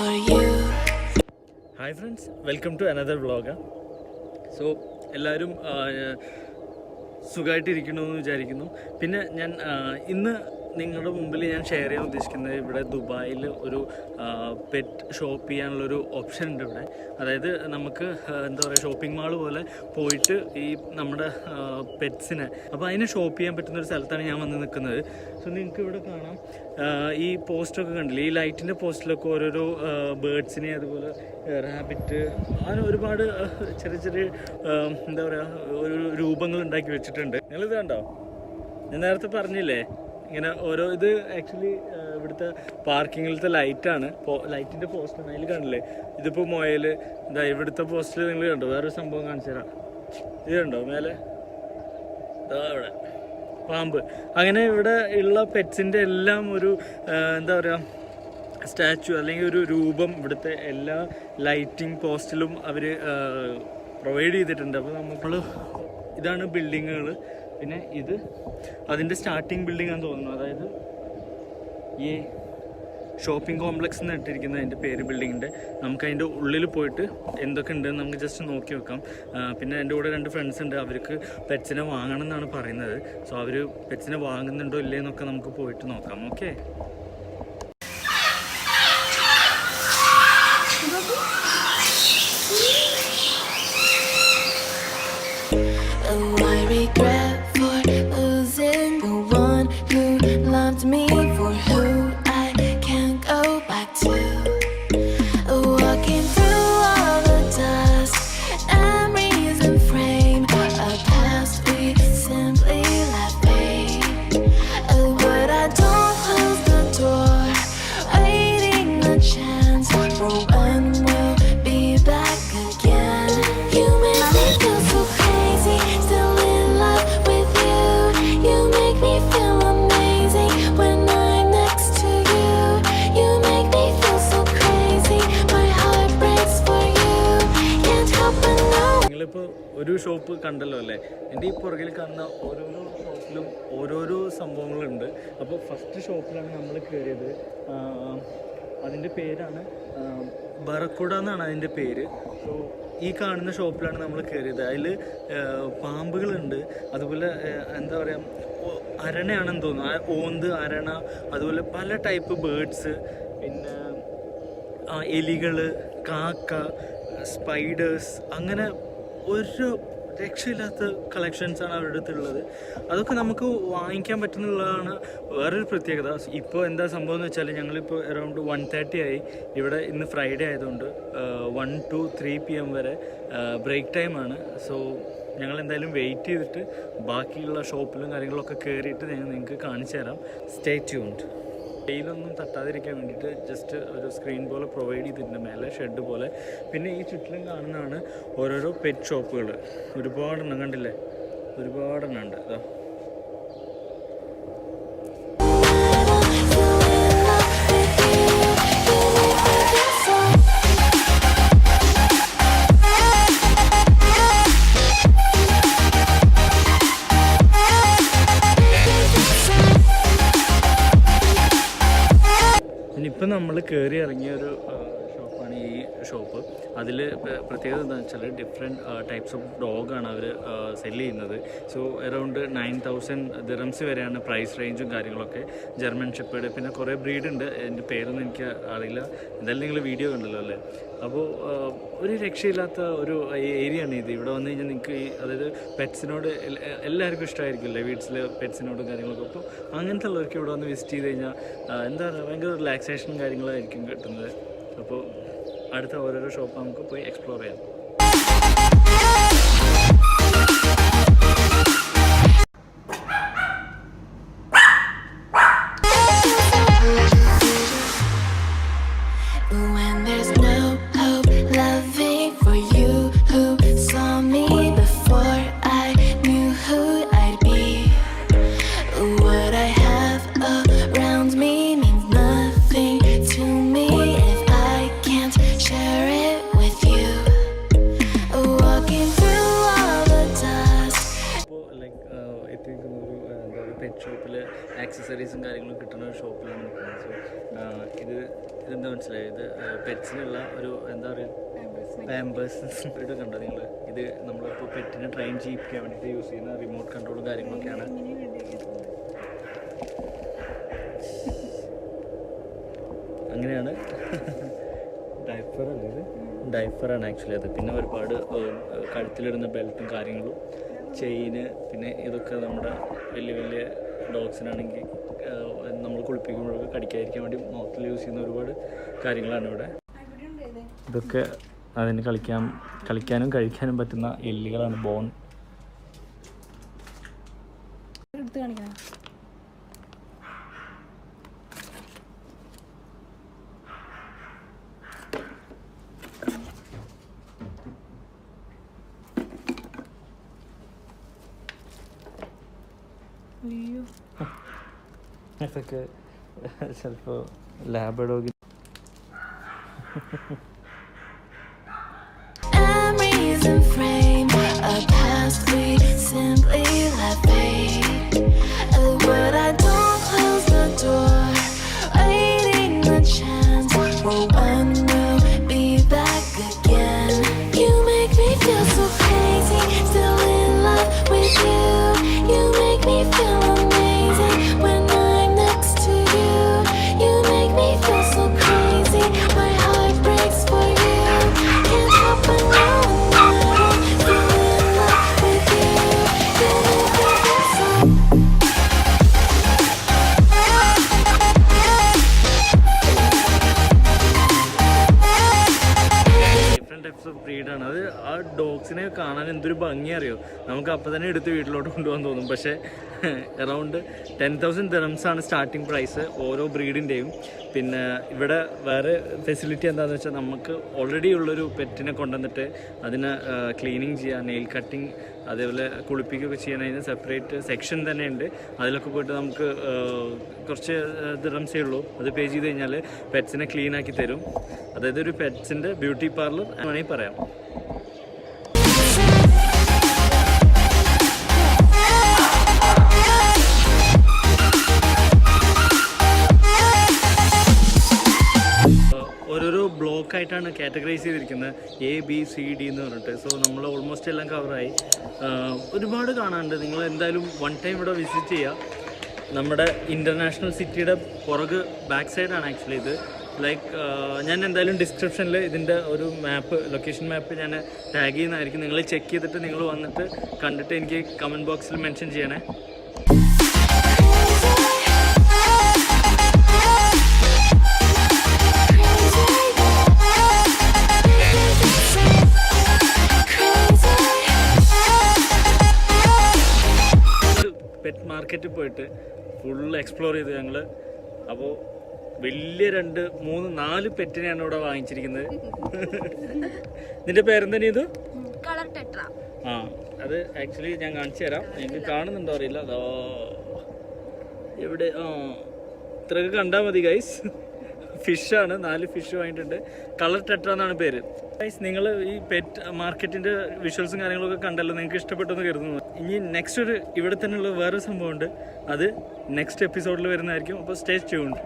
for you. Hi friends, welcome to another vlog. So എല്ലാവരും സുഖമായിട്ടിരിക്കണമെന്ന് വിചാരിക്കുന്നു. പിന്നെ ഞാൻ ഇന്ന് നിങ്ങളുടെ മുമ്പിൽ ഞാൻ ഷെയർ ചെയ്യാൻ ഉദ്ദേശിക്കുന്നത് ഇവിടെ ദുബായിൽ ഒരു പെറ്റ് ഷോപ്പ് ചെയ്യാനുള്ളൊരു ഓപ്ഷൻ ഉണ്ട് ഇവിടെ. അതായത് നമുക്ക് എന്താ പറയുക, ഷോപ്പിംഗ് മാൾ പോലെ പോയിട്ട് ഈ നമ്മുടെ പെറ്റ്സിനെ അപ്പോൾ അതിനെ ഷോപ്പ് ചെയ്യാൻ പറ്റുന്നൊരു സ്ഥലത്താണ് ഞാൻ വന്ന് നിൽക്കുന്നത്. സോ നിങ്ങൾക്ക് ഇവിടെ കാണാം, ഈ പോസ്റ്റൊക്കെ കണ്ടില്ലേ, ഈ ലൈറ്റിൻ്റെ പോസ്റ്റിലൊക്കെ ഓരോരോ ബേർഡ്സിനെ, അതുപോലെ റാബിറ്റ്, അങ്ങനെ ഒരുപാട് ചെറിയ ചെറിയ എന്താ പറയുക ഒരു രൂപങ്ങൾ ഉണ്ടാക്കി വെച്ചിട്ടുണ്ട്. നിങ്ങളിത് കണ്ടോ? ഞാൻ നേരത്തെ പറഞ്ഞില്ലേ ഇങ്ങനെ ഓരോ ഇത് ആക്ച്വലി ഇവിടുത്തെ പാർക്കിങ്ങിലത്തെ ലൈറ്റാണ്, ലൈറ്റിൻ്റെ പോസ്റ്റാണ്. അതിൽ കണ്ടില്ലേ, ഇതിപ്പോൾ മൊയൽ, ഇതാ ഇവിടുത്തെ പോസ്റ്റിൽ നിങ്ങൾ കണ്ടോ? വേറൊരു സംഭവം കാണിച്ചു തരാം. ഇത് കണ്ടോ മേലെ, ഇതാ ഇവിടെ പാമ്പ്. അങ്ങനെ ഇവിടെ ഉള്ള പെറ്റ്സിൻ്റെ എല്ലാം ഒരു എന്താ പറയുക സ്റ്റാച്ചു അല്ലെങ്കിൽ ഒരു രൂപം ഇവിടുത്തെ എല്ലാ ലൈറ്റിംഗ് പോസ്റ്റിലും അവർ പ്രൊവൈഡ് ചെയ്തിട്ടുണ്ട്. അപ്പോൾ നമ്മൾ ഇതാണ് ബിൽഡിങ്ങുകൾ. പിന്നെ ഇത് അതിൻ്റെ സ്റ്റാർട്ടിങ് ബിൽഡിംഗ് ആണെന്ന് തോന്നുന്നു. അതായത് ഈ ഷോപ്പിംഗ് കോംപ്ലക്സ് എന്ന് ഇട്ടിരിക്കുന്ന അതിൻ്റെ പേര് ബിൽഡിങ്ങിൻ്റെ. നമുക്ക് അതിൻ്റെ ഉള്ളിൽ പോയിട്ട് എന്തൊക്കെ ഉണ്ടെന്ന് നമുക്ക് ജസ്റ്റ് നോക്കി വെക്കാം. പിന്നെ എൻ്റെ കൂടെ 2 ഫ്രണ്ട്സ് ഉണ്ട്, അവർക്ക് പെറ്റ്സിനെ വാങ്ങണം എന്നാണ് പറയുന്നത്. സോ അവർ പെറ്റ്സിനെ വാങ്ങുന്നുണ്ടോ ഇല്ലേ എന്നൊക്കെ നമുക്ക് പോയിട്ട് നോക്കാം. Okay, I regret for losing the one who loved me, for who I can't go back to. Walking through all the dust, memories and frame, a past we simply let fade. But I don't close the door, waiting a chance for when we'll be back again. You make me feel so crazy, still in love with you. You make me feel amazing when I'm next to you. You make me feel so crazy, my heart breaks for you. Can't help but know. നിങ്ങളിപ്പോൾ ഒരു shop കണ്ടല്ലോ അല്ലേ? എൻ്റെ ഈ പുറകിൽ കാണുന്ന ഓരോരോ ഷോപ്പിലും ഓരോരോ സംഭവങ്ങളുണ്ട്. അപ്പോൾ ഫസ്റ്റ് ഷോപ്പിലാണ് നമ്മൾ കയറിയത്. അതിൻ്റെ പേരാണ് ബറക്കുട എന്നാണ് അതിൻ്റെ പേര്. സോ ഈ കാണുന്ന ഷോപ്പിലാണ് നമ്മൾ കയറിയത്. അതിൽ പാമ്പുകളുണ്ട്, അതുപോലെ എന്താ പറയുക അരണയാണെന്ന് തോന്നുന്നു, ഓന്ത്, അരണ, അതുപോലെ പല ടൈപ്പ് ബേർഡ്സ്, പിന്നെ എലികൾ, കാക്ക, സ്പൈഡേഴ്സ്, അങ്ങനെ ഒരു രക്ഷയില്ലാത്ത കളക്ഷൻസാണ് അവരുടെ അടുത്തുള്ളത്. അതൊക്കെ നമുക്ക് വാങ്ങിക്കാൻ പറ്റുന്നുള്ളതാണ് വേറൊരു പ്രത്യേകത. ഇപ്പോൾ എന്താ സംഭവം എന്ന് വെച്ചാൽ ഞങ്ങളിപ്പോൾ അറൗണ്ട് 1:30 ആയി. ഇവിടെ ഇന്ന് ഫ്രൈഡേ ആയതുകൊണ്ട് 1 to 3 PM വരെ ബ്രേക്ക് ടൈമാണ്. സോ ഞങ്ങൾ എന്തായാലും വെയിറ്റ് ചെയ്തിട്ട് ബാക്കിയുള്ള ഷോപ്പിലും കാര്യങ്ങളൊക്കെ കയറിയിട്ട് ഞാൻ നിങ്ങൾക്ക് കാണിച്ചു തരാം. Stay tuned. വെയിലൊന്നും തട്ടാതിരിക്കാൻ വേണ്ടിയിട്ട് ജസ്റ്റ് ഒരു സ്ക്രീൻ പോലെ പ്രൊവൈഡ് ചെയ്തിട്ടുണ്ട് മേലെ, ഷെഡ് പോലെ. പിന്നെ ഈ ചുറ്റിലും കാണുന്നതാണ് ഓരോരോ പെറ്റ് ഷോപ്പുകൾ. ഒരുപാടെണ്ണം കണ്ടില്ലേ, ഒരുപാടെണ്ണം ഉണ്ട്. അതാ ഇപ്പം നമ്മൾ കയറി ഇറങ്ങിയ ഒരു ഷോപ്പാണ് ഈ ഷോപ്പ്. അതിൽ പ്രത്യേകത എന്താണെന്ന് വെച്ചാൽ ഡിഫറെൻറ്റ് ടൈപ്സ് ഓഫ് ഡോഗാണ് അവർ സെല്ല് ചെയ്യുന്നത്. സോ അറൗണ്ട് 9,000 ദിറംസ് വരെയാണ് പ്രൈസ് റേഞ്ചും കാര്യങ്ങളൊക്കെ. ജർമ്മൻ ഷെപ്പേർഡ്, പിന്നെ കുറേ ബ്രീഡുണ്ട്. എൻ്റെ പേരൊന്നും എനിക്ക് അറിയില്ല. എന്തായാലും നിങ്ങൾ വീഡിയോ കണ്ടല്ലോ അല്ലേ? അപ്പോൾ ഒരു രക്ഷയില്ലാത്ത ഒരു ഏരിയയാണ് ഇത്. ഇവിടെ വന്നു കഴിഞ്ഞാൽ നിങ്ങൾക്ക് അതായത് പെറ്റ്സിനോട് എല്ലാവർക്കും ഇഷ്ടമായിരിക്കില്ലേ, വീട്ടിൽ പെറ്റ്സിനോടും കാര്യങ്ങളൊക്കെ. അപ്പോൾ അങ്ങനത്തെ ഉള്ളവർക്ക് ഇവിടെ വന്ന് വിസിറ്റ് ചെയ്ത് കഴിഞ്ഞാൽ എന്താ പറയുക, ഭയങ്കര റിലാക്സേഷനും കാര്യങ്ങളായിരിക്കും കിട്ടുന്നത്. അപ്പോൾ അടുത്ത ഓരോരോ ഷോപ്പ് നമുക്ക് പോയി എക്സ്പ്ലോർ ചെയ്യാം. When there's no hope loving for you who saw me before I knew who I'd be. What I have around me means nothing to me if I can't share it with you. Walking through all the dust. Pet ഷോപ്പിൽ ആക്സസറീസും കാര്യങ്ങളും കിട്ടുന്ന ഒരു ഷോപ്പിലാണ് നിൽക്കുന്നത്. So ഇത് ഇതെന്താ മനസ്സിലായത്? പെറ്റ്സിനുള്ള ഒരു എന്താ പറയുക, പാമ്പേഴ്സ് ഇവിടെ കണ്ടോ നിങ്ങൾ? ഇത് നമ്മളിപ്പോൾ പെറ്റിനെ ട്രെയിൻ ചെയ്യിപ്പിക്കാൻ വേണ്ടിയിട്ട് യൂസ് ചെയ്യുന്ന റിമോട്ട് കൺട്രോളും കാര്യങ്ങളൊക്കെയാണ്. അങ്ങനെയാണ്. ഡൈപ്പറല്ലേ ഇത്? ഡൈപ്പറാണ് ആക്ച്വലി അത്. പിന്നെ ഒരുപാട് കഴുത്തിലിടുന്ന ബെൽറ്റും കാര്യങ്ങളും, ചെയിന്, പിന്നെ ഇതൊക്കെ നമ്മുടെ വലിയ വലിയ ഡോഗ്സിനാണെങ്കിൽ നമ്മൾ കുളിപ്പിക്കുമ്പോഴൊക്കെ കടിക്കാതിരിക്കാൻ വേണ്ടി മൗത്തിൽ യൂസ് ചെയ്യുന്ന ഒരുപാട് കാര്യങ്ങളാണ് ഇവിടെ. ഇതൊക്കെ അതിന് കളിക്കാനും കഴിക്കാനും പറ്റുന്ന എല്ലുകളാണ്, ബോൺ. ഇതൊക്കെ ചിലപ്പോൾ ലാബഡോഗി. Memories in frame, a past we simply let fade. But I don't close the door, waiting the chance for one will be back again. You make me feel so crazy, still in love with you. You make me feel amazing when I'm next to you. You make me feel so crazy, my heart breaks for you. Can't help but know that I'm still in love with you. You make me feel so. Different types of ബ്രീഡാണ് അത്. ആ ഡോഗ്സിനെ കാണാൻ എന്തൊരു ഭംഗി അറിയോ, നമുക്ക് അപ്പം തന്നെ എടുത്ത് വീട്ടിലോട്ട് കൊണ്ടുപോകാൻ തോന്നും. പക്ഷേ അറൗണ്ട് 10,000 dirhams ആണ് സ്റ്റാർട്ടിങ് പ്രൈസ് ഓരോ ബ്രീഡിൻ്റെയും. പിന്നെ ഇവിടെ വേറെ ഫെസിലിറ്റി എന്താണെന്ന് വെച്ചാൽ, നമുക്ക് ഓൾറെഡി ഉള്ളൊരു പെറ്റിനെ കൊണ്ടുവന്നിട്ട് അതിനെ ക്ലീനിങ് ചെയ്യുക, നെയിൽ കട്ടിങ്, അതേപോലെ കുളിപ്പിക്കുകയൊക്കെ ചെയ്യാൻ സെപ്പറേറ്റ് സെക്ഷൻ തന്നെ ഉണ്ട്. അതിലൊക്കെ പോയിട്ട് നമുക്ക് കുറച്ച് ദിറംസേ ഉള്ളൂ, അത് പേ ചെയ്ത് കഴിഞ്ഞാൽ പെറ്റ്സിനെ ക്ലീൻ ആക്കി തരും. അതായത് ഒരു പെറ്റ്സിൻ്റെ ബ്യൂട്ടി പാർലർ വേണമെങ്കിൽ പറയാം. ഓരോരോ ബ്ലോക്കായിട്ടാണ് കാറ്റഗറൈസ് ചെയ്തിരിക്കുന്നത്, ABCD എന്ന് പറഞ്ഞിട്ട്. സോ നമ്മൾ ഓൾമോസ്റ്റ് എല്ലാം കവറായി. ഒരുപാട് കാണാനുണ്ട്. നിങ്ങൾ എന്തായാലും വൺ ടൈം ഇവിടെ വിസിറ്റ് ചെയ്യുക. നമ്മുടെ ഇൻ്റർനാഷണൽ സിറ്റിയുടെ പുറക് ബാക്ക് സൈഡാണ് ആക്ച്വലി ഇത്. ലൈക്ക് ഞാൻ എന്തായാലും ഡിസ്ക്രിപ്ഷനിൽ ഇതിൻ്റെ ഒരു മാപ്പ്, ലൊക്കേഷൻ മാപ്പ് ഞാൻ ടാഗ് ചെയ്യുന്നതായിരിക്കും. നിങ്ങൾ ചെക്ക് ചെയ്തിട്ട് നിങ്ങൾ വന്നിട്ട് കണ്ടിട്ട് എനിക്ക് കമൻറ്റ് ബോക്സിൽ മെൻഷൻ ചെയ്യണേ. പെറ്റ് മാർക്കറ്റിൽ പോയിട്ട് ഫുൾ എക്സ്പ്ലോർ ചെയ്തു ഞങ്ങൾ. അപ്പോൾ വലിയ 2, 3, 4 പെറ്റിനെയാണ് ഇവിടെ വാങ്ങിച്ചിരിക്കുന്നത്. നിന്റെ പേരെന്താ ഇത്? ആ, അത് ആക്ച്വലി ഞാൻ കാണിച്ചു തരാം. എനിക്ക് കാണുന്നുണ്ടോ അറിയില്ല. അതോ എവിടെ? ഇത്രയൊക്കെ കണ്ടാൽ മതി ഗൈസ്. ഫിഷാണ്, 4 ഫിഷ് വാങ്ങിയിട്ടുണ്ട്. കളർ ടെട്ര എന്നാണ് പേര്. ഗൈസ്, നിങ്ങൾ ഈ പെറ്റ് മാർക്കറ്റിൻ്റെ വിഷ്വൽസും കാര്യങ്ങളൊക്കെ കണ്ടല്ലോ, നിങ്ങൾക്ക് ഇഷ്ടപ്പെട്ടെന്ന് കരുതുന്നു. ഇനി നെക്സ്റ്റ് ഇവിടെ തന്നെയുള്ള വേറൊരു സംഭവമുണ്ട്, അത് നെക്സ്റ്റ് എപ്പിസോഡിൽ വരുന്നതായിരിക്കും. അപ്പോൾ സ്റ്റേ ട്യൂൺഡ്.